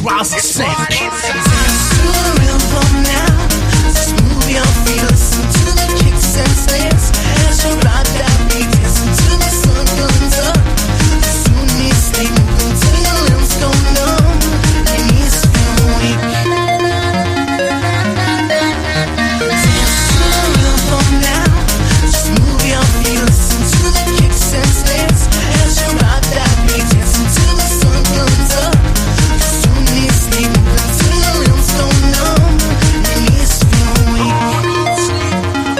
shoulders, rise and sink. Dance to the rhythm now. Just move your feet, listen to the kicks and snares. As you ride that beat, dancing till the sun comes up. You soon need sleep, moving till your limbs go numb. Your knees feel weak. Dance to the rhythm now. Just move your feet, listen to the kicks and snares. As you ride that beat, dancing till the sun comes up. You soon need sleep, moving till your limbs go numb. Your knees feel weak.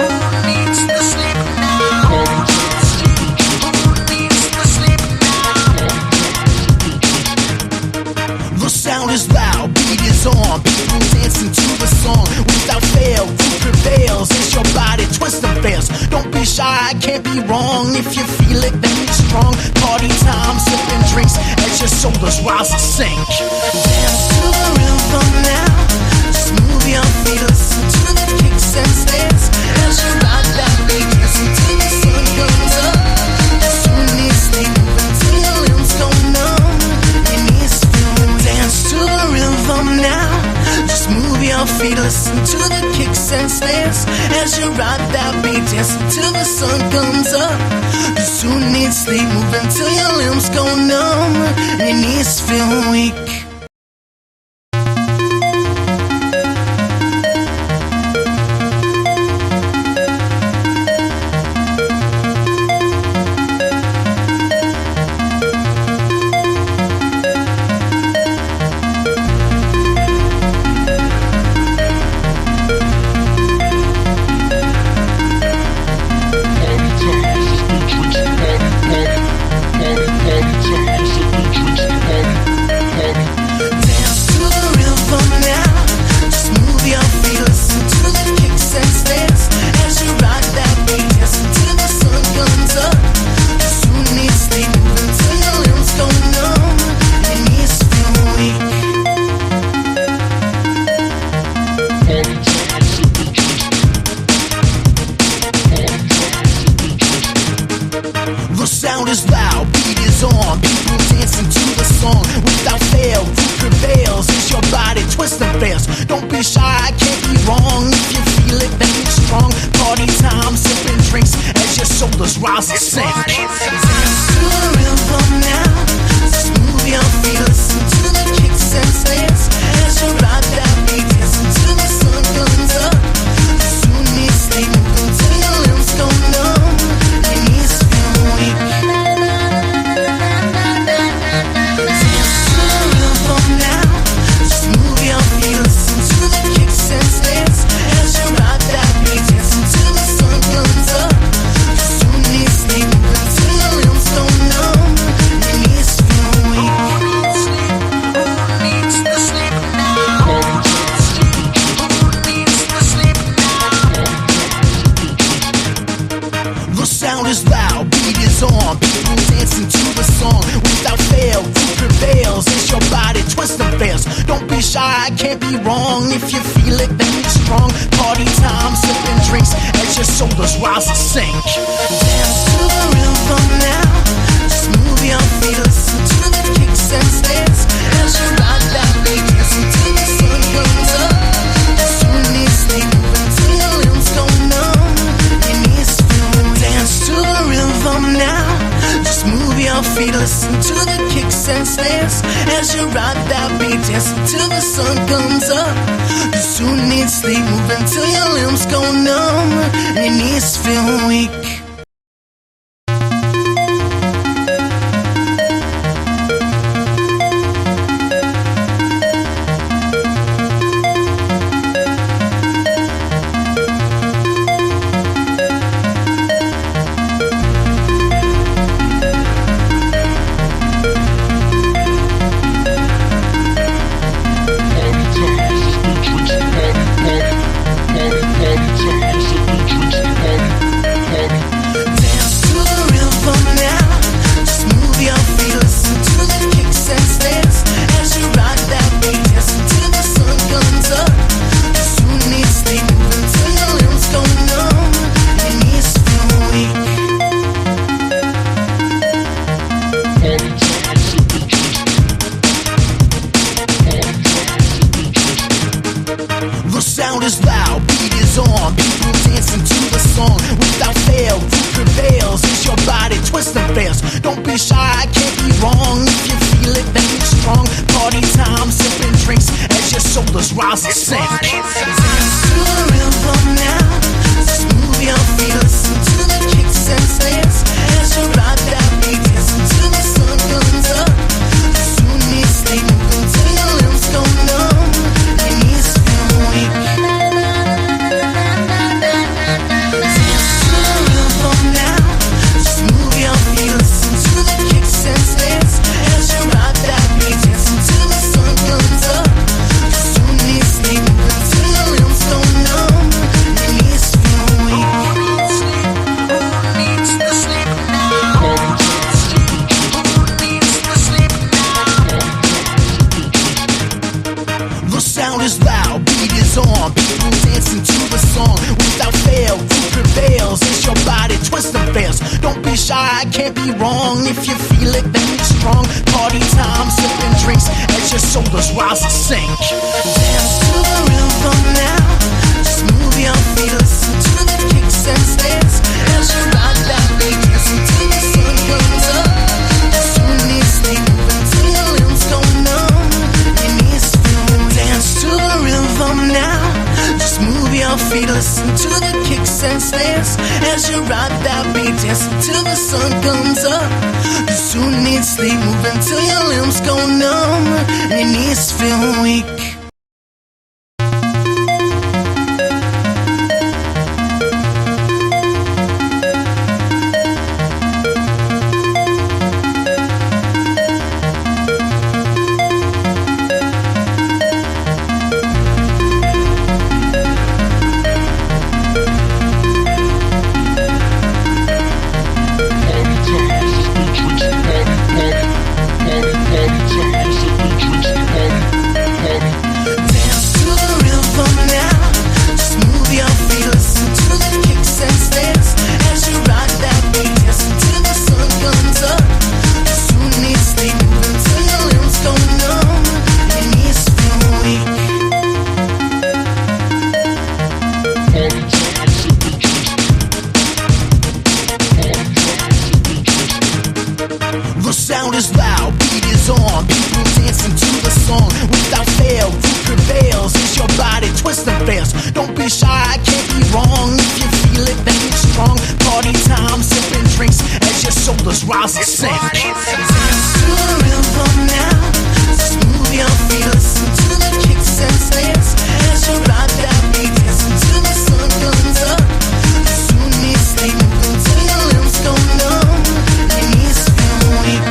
Who needs the sleep now? Who needs the sleep now? The sound is loud, beat is on. People dancing to the song without fail. Who prevails as your body twists and fails. Don't be shy, it can't be wrong. If you feel it, then it's strong. Party time, sipping drinks as your shoulders rise and sink. Dance to the rhythm now. Just move your feet, listen to the kicks and snares. As you ride that beat, dancing till the sun comes up. You soon need sleep, moving till your limbs go numb. Your knees feel weak. Dance to the rhythm now. Just move your feet, listen to the kicks and snares. As you ride that beat, dancing till the sun comes up. You soon need sleep, moving till your limbs go numb. And your knees feel weak. Dance to the rhythm now. Just move your feet, listen to the kicks and snares. As you ride that beat, dancing till the sun comes up. You soon need sleep, moving till your limbs go numb. Your knees feel weak. The sound is loud, beat is on. People dancing to the song without fail. Who prevails as your body twists and fails. Don't be shy, it can't be wrong. If you feel it, then it's strong. Party time, sipping drinks as your shoulders rise and sink. Dance to the rhythm now. Just move your feet, listen to the kicks and snares. As you ride that beat, dancing till the sun comes up. You soon need sleep, moving till your limbs go numb. Your knees feel weak. Dance to the rhythm now. Just move your feet, listen to the kicks and snares. As you ride that beat, dancing till the sun comes up. You soon need sleep, moving till your limbs go numb. Your knees feel weak. Who needs the sleep now? Who needs the sleep now? The sound is loud, beat is on. People dancing to the song without fail. Who prevails as your body twists and fails. Don't be shy, it can't be wrong. If you feel it, then it's strong. Party time, sipping drinks as your shoulders rise and sink. Dance to the rhythm now. Just move your feet, listen to the kicks and snares. As you ride that beat, dancing till the sun comes up. You soon need sleep, moving till your limbs go numb. Your knees feel weak. Dance to the rhythm now. Just move your feet, listen to the kicks and snares. As you ride that beat, dancing till the sun comes up. You soon need sleep, moving till your limbs go numb. And your knees feel weak. Party time, sipping drinks, party. sound is loud, beat is on. People dancing to the song without fail. Root prevails as your body twists and fails. Don't be shy, I can't be wrong. If you feel it, then it's strong. Party time, sipping drinks as your shoulders rise and sink. Dance to the rhythm now. Just move your feet, listen to the kicks and snares as you ride that beat, dancing till the sun comes up. You soon need sleep, moving till your limbs go numb, your knees feel weak. Dance to the rhythm now. Just move your feet, listen to the kicks and snares as you ride that beat, dancing till the sun comes up. You soon need sleep, moving till your limbs go numb, your knees feel weak. The sound is loud, beat is on. People dancing to the song without fail. Root prevails as your body twists and fails. Don't be shy, I can't be wrong. If you feel it, then it's strong. Party time, sipping drinks as your shoulders rise and sink. Dance to the rhythm now. Just move your feet, listen to the kicks and snares as you ride that beat, dancing till the sun comes up. You soon need sleep, moving till your limbs go numb, your knees feel weak. Dance to the rhythm now. Just move your feet, listen to the kicks and snares as you ride that beat, dancing till the sun comes up. You soon need sleep, moving till your limbs go numb, and your knees feel weak. Dance to the rhythm now. Just move your feet, listen to the kicks and snares as you ride that beat, dancing till the sun comes up. You soon need sleep, moving till your limbs go numb, your knees feel weak. The sound is loud, beat is on. People dancing to the song without fail. Root prevails as your body twists and fails. Don't be shy, I can't be wrong. If you feel it, then it's strong. Party time, sipping drinks as your shoulders rise and sink. Dance to the rhythm now. Just move your feet, listen to the kicks and snares as you ride that beat, dancing till the sun comes up. You soon need sleep, moving till your limbs go numb, your knees feel weak.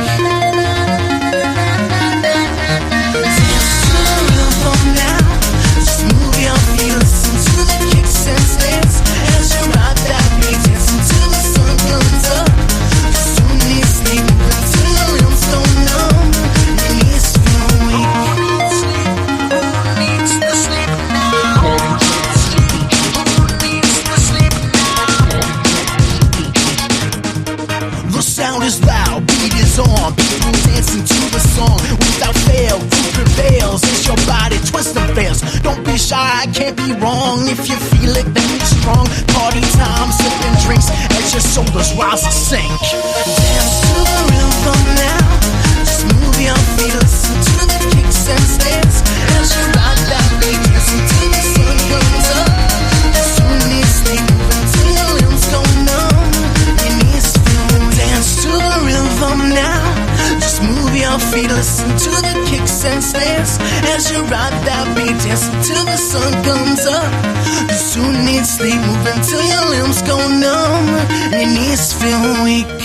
Dance to the rhythm now. Just move your feet, listen to the kicks and snares as you ride that beat, dancing till the sun comes up. You soon need sleep, moving till your limbs go numb, your knees feel weak. The sound is loud, beat is on. People dancing to the song without fail. Root prevails as your body twists and fails. Don't be shy, I can't be wrong. If you feel it, then it's strong. Party time, sipping drinks as your shoulders rise and sink. Dance to the rhythm now. Just move your feet, listen to the kicks and snares as you ride that beat, dancing till the sun comes up. You soon need sleep, moving till your limbs go numb, your knees feel weak. Dance to the rhythm now. Just move your feet, listen to the kicks and snares as you ride that beat, dancing till the sun comes up. You soon need sleep, moving till your limbs go numb, and your knees feel weak.